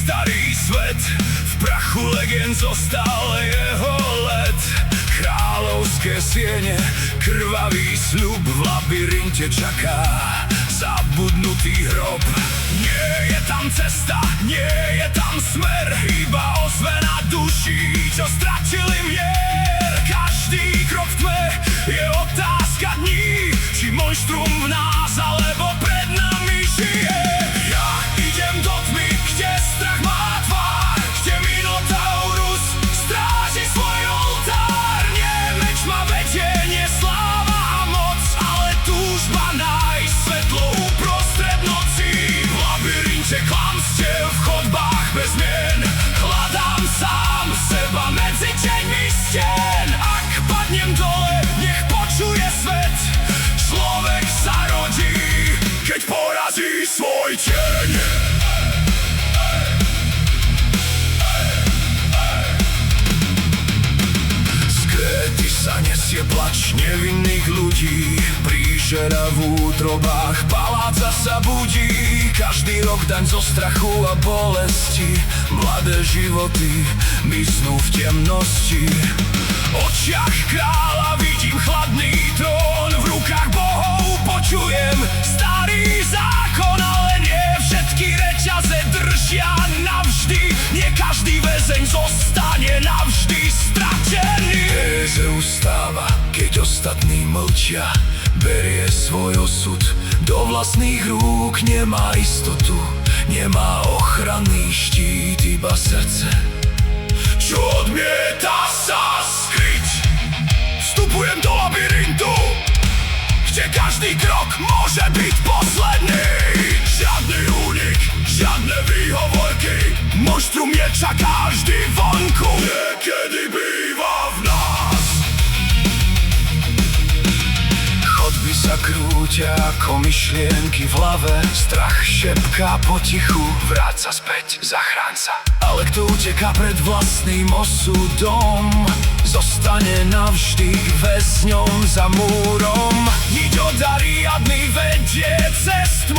starý svet, v prachu legend zostal jeho let. Kráľovské siene, krvavý sľub, v labyrinte čaká zabudnutý hrob. Nie je tam cesta, nie je tam smer, iba ozvena duší, čo stratili mier. Každý krok v tme je otázka dní, či monštrum v nás, alebo pred nami žije. Ja idem do tmy, kde strach má tvár, kde Minotaurus stráži svoj oltár. Nie meč ma vedie, nie sláva a moc, ale túžba nájsť svetlo uprostred noci. V labyrinte klamstiev, v chodbách bez mien, hľadám sám seba medzi deňmi stien. Ak padnem dole, nech počuje svet, človek sa rodí, keď porazí svoj tieň. Z Kréty sa nesie plač nevinných ľudí, príšera v útrobách paláca sa budí. Každý rok daň zo strachu a bolesti, mladé životy mysnú v temnosti. V očiach kráľa vidím chladný trón, v rukách bohov počujem starý zákon, ale nie všetky reťaze držia navždy, nie každý väzeň zostane navždy stratený. Tezeus stáva, keď ostatní mlčia, berie svoj osud do vlastných rúk, nemá istotu, nemá ochranný štít, iba srdce, čo odmieta sa skryť. Vstupujem do labyrintu, kde každý krok môže byť posledný. Žiadny únik, žiadne výhovorky, monštrum nečaká vždy vonku, niekedy býva v nás. Chodby sa krúťa ako myšlienky v hlave, strach šepká potichu, vráť sa späť, zachráň sa. Ale kto uteká pred vlastným osudom, zostane navždy väzňom za múrom. Niť od Ariadny vedie cestu,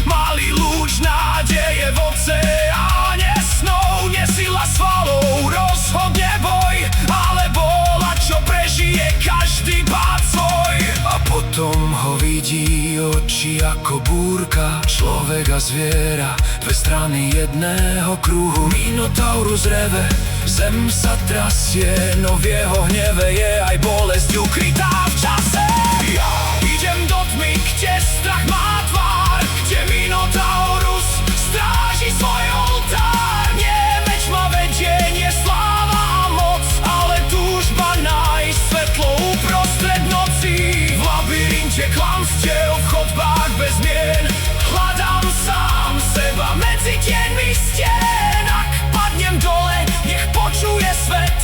malý lúč nádeje v oceáne snov. Nie sila svalov rozhodne boj, ale bola, čo prežije každý pád svoj. A potom ho vidí oči ako búrka, človek a zviera, dve strany jedného kruhu. Minotaurus reve, zem sa trasie, no v jeho hneve je aj bolesť ukrytá v čase. Ja idem do tmy, kde strach má tvár, kde Minotaurus stráži svoj oltár. Nie meč ma vedie, nie sláva a moc, ale túžba nájsť svetlo uprostred noci. V labyrinte klamstiev, v chodbách bez mien, hľadám sám seba medzi deňmi stien. Ak padnem dole, nech počuje svet,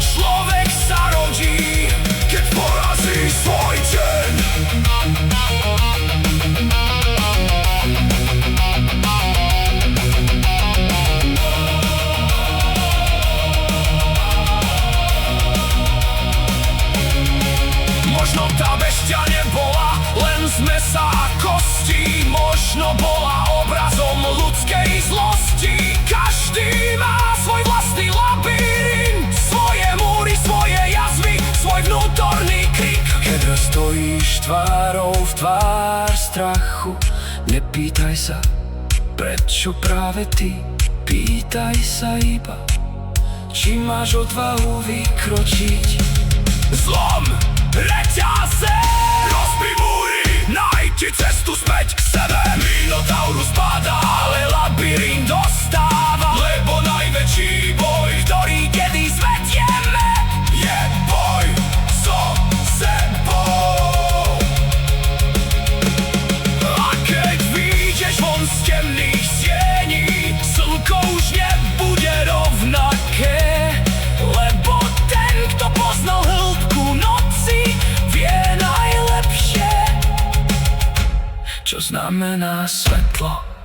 človek sa rodí, keď porazí svoj deň. Možno tá bestia nebola len z mesa a kostí, možno bola obrazom ľudskej zlosti. Každý má svoj vlastný labyrint, svoje múry, svoje jazvy, svoj vnútorný krik. Keď stojíš tvárou v tvár strachu, nepýtaj sa, prečo práve ty, pýtaj sa iba, či máš odvahu vykročiť. Zlom reťaze, rozbij múry, nájdi cestu späť k sebe. Minotaurus padá, ale labyrint dostáva, lebo najväčší boj, ktorý kedy zvedieme, je boj so sebou. A keď vyjdeš von z temných siení, slnko už nebude rovnaké, lebo ten, kto poznal hĺbku noci, vie najlepšie, čo znamená svetlo.